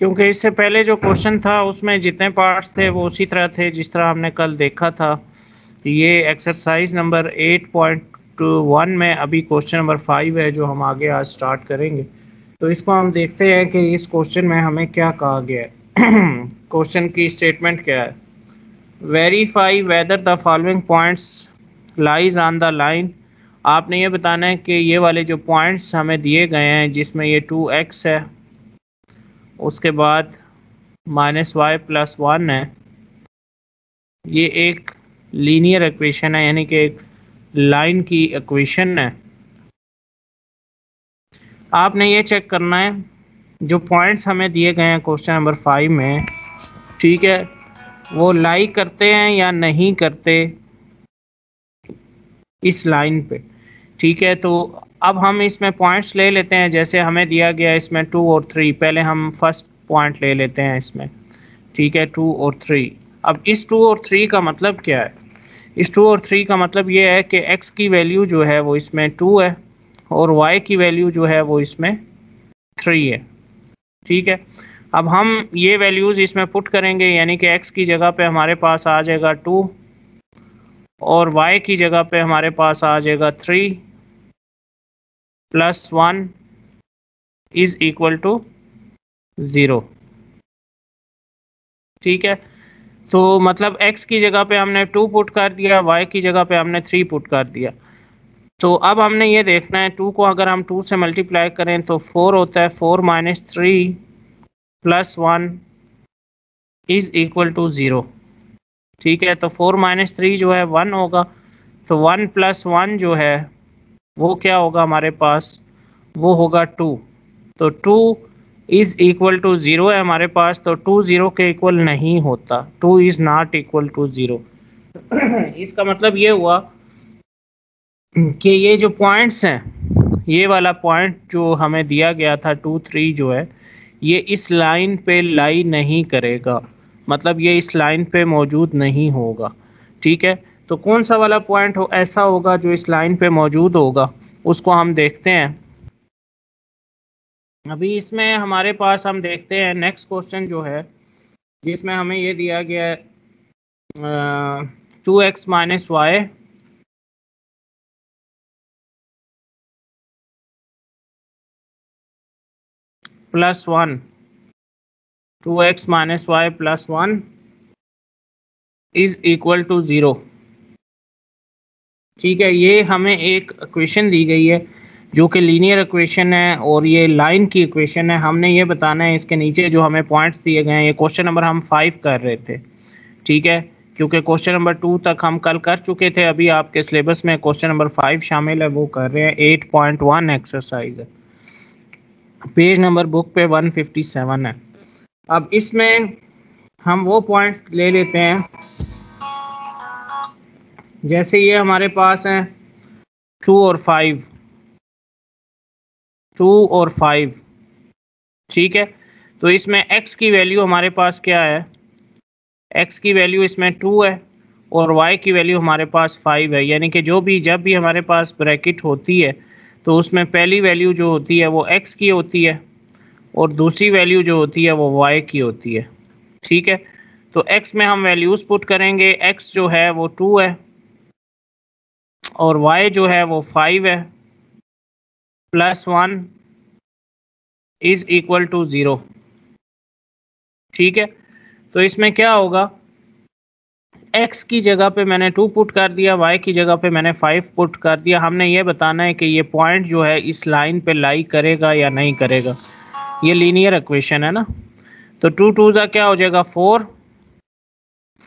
क्योंकि इससे पहले जो क्वेश्चन था उसमें जितने पार्ट्स थे वो उसी तरह थे जिस तरह हमने कल देखा था। ये एक्सरसाइज नंबर 8.1 में अभी क्वेश्चन नंबर 5 है जो हम आगे आज स्टार्ट करेंगे। तो इसको हम देखते हैं कि इस क्वेश्चन में हमें क्या कहा गया है। क्वेश्चन की स्टेटमेंट क्या है? Verify whether the following points lies on the line. आपने ये बताना है कि ये वाले जो पॉइंट्स हमें दिए गए हैं जिसमें ये 2x है, उसके बाद -y+1 है, ये एक लीनियर इक्वेशन है, यानी कि एक लाइन की इक्वेशन है। आपने ये चेक करना है जो पॉइंट्स हमें दिए गए हैं क्वेश्चन नंबर 5 में, ठीक है, वो लाई करते हैं या नहीं करते इस लाइन पे। ठीक है, तो अब हम इसमें पॉइंट्स ले लेते हैं। जैसे हमें दिया गया इसमें 2 और 3, पहले हम फर्स्ट पॉइंट ले लेते हैं इसमें। ठीक है, 2 और 3। अब इस 2 और 3 का मतलब क्या है? इस 2 और 3 का मतलब ये है कि x की वैल्यू जो है वो इसमें 2 है और y की वैल्यू जो है वो इसमें 3 है। ठीक है, अब हम ये वैल्यूज़ इसमें पुट करेंगे, यानी कि x की जगह पे हमारे पास आ जाएगा 2 और y की जगह पे हमारे पास आ जाएगा 3 + 1 = 0। ठीक है, तो मतलब x की जगह पे हमने 2 पुट कर दिया, y की जगह पे हमने 3 पुट कर दिया। तो अब हमने ये देखना है 2 को अगर हम 2 से मल्टीप्लाई करें तो 4 होता है। 4 - 3 + 1 = 0। ठीक है, तो 4 - 3 जो है 1 होगा, तो 1 + 1 जो है वो क्या होगा हमारे पास? वो होगा 2। तो 2 = 0 है हमारे पास, तो 2 0 के इक्वल नहीं होता। 2 इज़ नॉट इक्वल टू 0। इसका मतलब ये हुआ कि ये जो पॉइंट्स हैं, ये वाला पॉइंट जो हमें दिया गया था 2 3 जो है, ये इस लाइन पे लाई नहीं करेगा, मतलब ये इस लाइन पे मौजूद नहीं होगा। ठीक है, तो कौन सा वाला पॉइंट हो ऐसा होगा जो इस लाइन पे मौजूद होगा, उसको हम देखते हैं। अभी इसमें हमारे पास हम देखते हैं नेक्स्ट क्वेश्चन जो है, जिसमें हमें ये दिया गया है 2x - y + 1, 2x - y + 1 = 0। ठीक है, ये हमें एक इक्वेशन दी गई है जो कि लीनियर इक्वेशन है और ये लाइन की इक्वेशन है। हमने ये बताना है इसके नीचे जो हमें पॉइंट्स दिए गए हैं। ये क्वेश्चन नंबर हम 5 कर रहे थे। ठीक है, क्योंकि क्वेश्चन नंबर 2 तक हम कल कर चुके थे, अभी आपके सिलेबस में क्वेश्चन नंबर 5 शामिल है, वो कर रहे हैं। 8.1 एक्सरसाइज है, पेज नंबर बुक पे 157 है। अब इसमें हम वो पॉइंट्स ले लेते हैं, जैसे ये हमारे पास हैं 2 और 5, 2 और 5। ठीक है, तो इसमें x की वैल्यू हमारे पास क्या है? x की वैल्यू इसमें 2 है और y की वैल्यू हमारे पास 5 है। यानी कि जब भी हमारे पास ब्रैकेट होती है तो उसमें पहली वैल्यू जो होती है वो x की होती है और दूसरी वैल्यू जो होती है वो y की होती है। ठीक है, तो x में हम वैल्यूज़ पुट करेंगे। x जो है वो 2 है और y जो है वो 5 है, +1 = 0। ठीक है, तो इसमें क्या होगा? x की जगह पे मैंने 2 पुट कर दिया, y की जगह पे मैंने 5 पुट कर दिया। हमने ये बताना है कि ये पॉइंट जो है इस लाइन पे लाई करेगा या नहीं करेगा। ये लीनियर इक्वेशन है ना, तो 2 2 ज़ा क्या हो जाएगा? 4,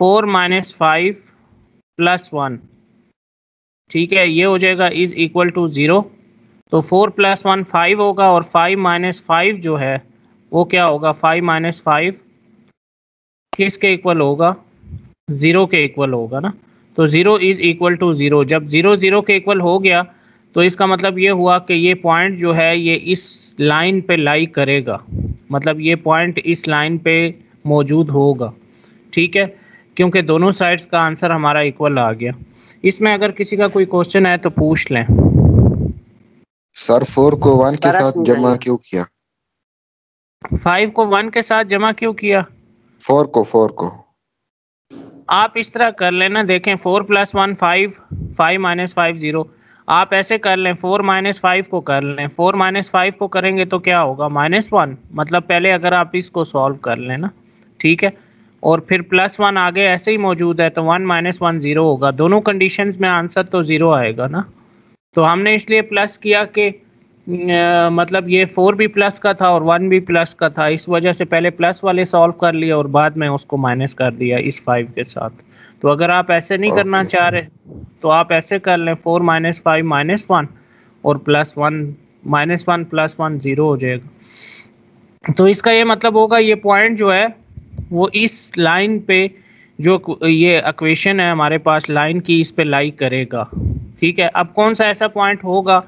4 - 5 + 1। ठीक है, ये हो जाएगा = 0। तो 4 + 1 5 होगा और 5 - 5 जो है वो क्या होगा? 5 - 5 किसके इक्वल होगा? 0 के इक्वल होगा ना। तो 0 = 0। जब 0 0 के इक्वल हो गया तो इसका मतलब ये हुआ कि ये पॉइंट जो है ये इस लाइन पे लाई करेगा, मतलब ये पॉइंट इस लाइन पे मौजूद होगा। ठीक है, क्योंकि दोनों साइड्स का आंसर हमारा इक्वल आ गया। इसमें अगर किसी का कोई क्वेश्चन है तो पूछ लें। सर 4 को 1 के सर साथ जमा क्यों किया? 5 को 1 के साथ जमा क्यों किया? 4 को आप इस तरह कर लेना, देखें 4 + 1 5, 5 - 5 0। आप ऐसे कर लें, 4 - 5 को कर लें, 4 - 5 को करेंगे तो क्या होगा? -1। मतलब पहले अगर आप इसको सॉल्व कर लें ना, ठीक है, और फिर +1 आगे ऐसे ही मौजूद है तो 1 - 1 0 होगा। दोनों कंडीशंस में आंसर तो 0 आएगा ना। तो हमने इसलिए प्लस किया कि मतलब ये 4 भी प्लस का था और 1 भी प्लस का था, इस वजह से पहले प्लस वाले सॉल्व कर लिए और बाद में उसको माइनस कर दिया इस 5 के साथ। तो अगर आप ऐसे नहीं करना ओके चाह सर। रहे तो आप ऐसे कर लें, 4 - 5 -1 और +1 -1 +1 0 हो जाएगा। तो इसका ये मतलब होगा ये पॉइंट जो है वो इस लाइन पे, जो ये इक्वेशन है हमारे पास लाइन की, इस पे लाई करेगा। ठीक है, अब कौन सा ऐसा पॉइंट होगा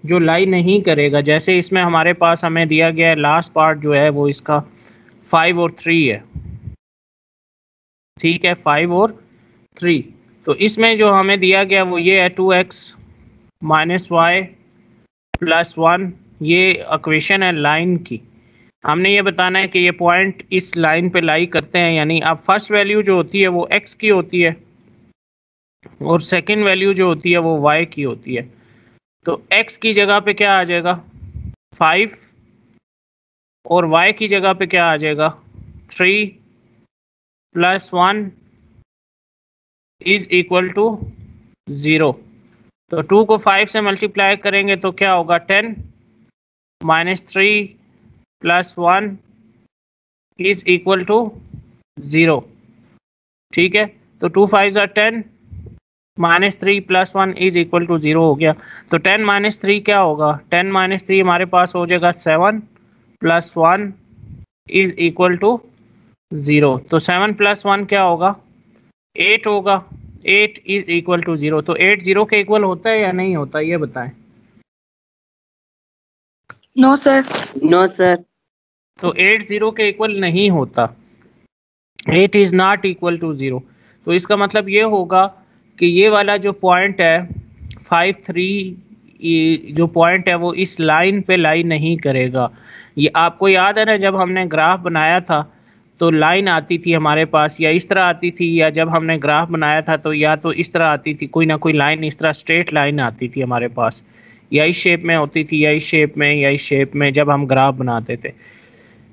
जो लाई नहीं करेगा? जैसे इसमें हमारे पास हमें दिया गया है लास्ट पार्ट जो है वो इसका 5 और 3 है। ठीक है, 5 और 3। तो इसमें जो हमें दिया गया वो ये है 2x - y + 1। ये इक्वेशन है लाइन की। हमने ये बताना है कि ये पॉइंट इस लाइन पे लाई करते हैं, यानी अब फर्स्ट वैल्यू जो होती है वो x की होती है और सेकंड वैल्यू जो होती है वो y की होती है। तो x की जगह पे क्या आ जाएगा? 5 और y की जगह पे क्या आ जाएगा? 3 + 1 = 0। तो 2 को 5 से मल्टीप्लाई करेंगे तो क्या होगा? 10 - 3 + 1 = 0। ठीक है, तो 2 5 are 10 -3 + 1 = 0 हो गया। तो 10 - 3 क्या होगा? 10 - 3 हमारे पास हो जाएगा 7 + 1 = 0। तो 7 + 1 क्या होगा? 8 होगा। 8 = 0। तो 8 0 के इक्वल होता है या नहीं होता, ये बताएं। No sir. No sir. तो 8 0 के इक्वल नहीं होता। 8 इज नॉट इक्वल टू 0। तो इसका मतलब ये होगा कि ये वाला जो पॉइंट है 5 3 जो पॉइंट है वो इस लाइन पे लाई नहीं करेगा। ये आपको याद है ना, जब हमने ग्राफ बनाया था तो लाइन आती थी हमारे पास, या इस तरह आती थी, या जब हमने ग्राफ बनाया था तो या तो इस तरह आती थी, कोई ना कोई लाइन इस तरह स्ट्रेट लाइन आती थी हमारे पास, या इस शेप में होती थी, या इस शेप में, या इस शेप में, जब हम ग्राफ बनाते थे।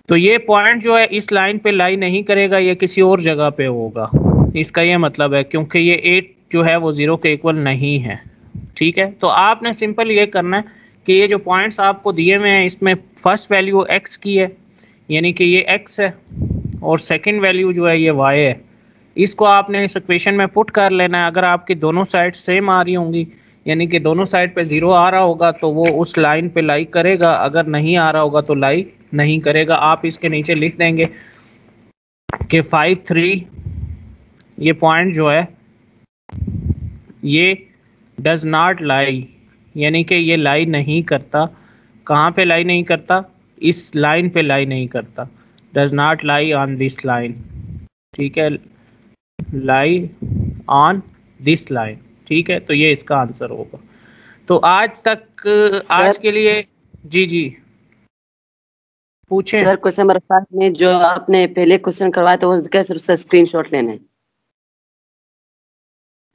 तो ये पॉइंट जो है इस लाइन पे लाई नहीं करेगा, ये किसी और जगह पे होगा। इसका ये मतलब है, क्योंकि ये 8 जो है वो 0 के इक्वल नहीं है। ठीक है, तो आपने सिंपल ये करना है कि ये जो पॉइंट्स आपको दिए हुए हैं इसमें फर्स्ट वैल्यू x की है, यानी कि ये x है, और सेकंड वैल्यू जो है ये y है। इसको आपने इस इक्वेशन में पुट कर लेना है। अगर आपकी दोनों साइड सेम आ रही होंगी, यानी कि दोनों साइड पे 0 आ रहा होगा, तो वो उस लाइन पे लाई करेगा। अगर नहीं आ रहा होगा तो लाई नहीं करेगा। आप इसके नीचे लिख देंगे कि 5 3 ये पॉइंट जो है ये डज नॉट लाई, यानी कि ये लाई नहीं करता। कहाँ पे लाई नहीं करता? इस लाइन पे लाई नहीं करता। Does not lie on this line. ठीक है, लाई ऑन दिस लाइन। ठीक है, तो ये इसका आंसर होगा। तो आज तक आज के लिए जी जी पूछें। सर क्वेश्चन नंबर 5 में जो आपने पहले क्वेश्चन करवाया था वो कैसे उसका स्क्रीनशॉट लेना है?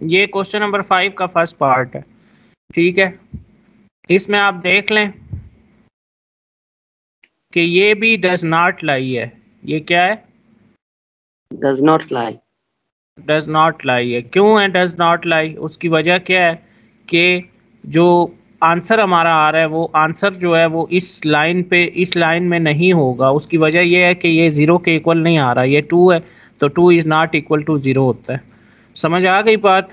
ये क्वेश्चन नंबर 5 का फर्स्ट पार्ट है। ठीक है, इसमें आप देख लें कि ये भी डज नॉट लाई है। ये क्या है? Does not lie. Does not lie है। क्यों है डज नॉट लाई? उसकी वजह क्या है कि जो आंसर हमारा आ रहा है वो आंसर जो है वो इस लाइन पे, इस लाइन में नहीं होगा। उसकी वजह ये है कि ये 0 के इक्वल नहीं आ रहा। ये 2 है तो 2 इज नॉट इक्वल टू 0 होता है। समझ आ गई बात?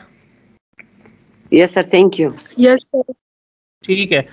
Yes sir, thank you. Yes sir. ठीक है,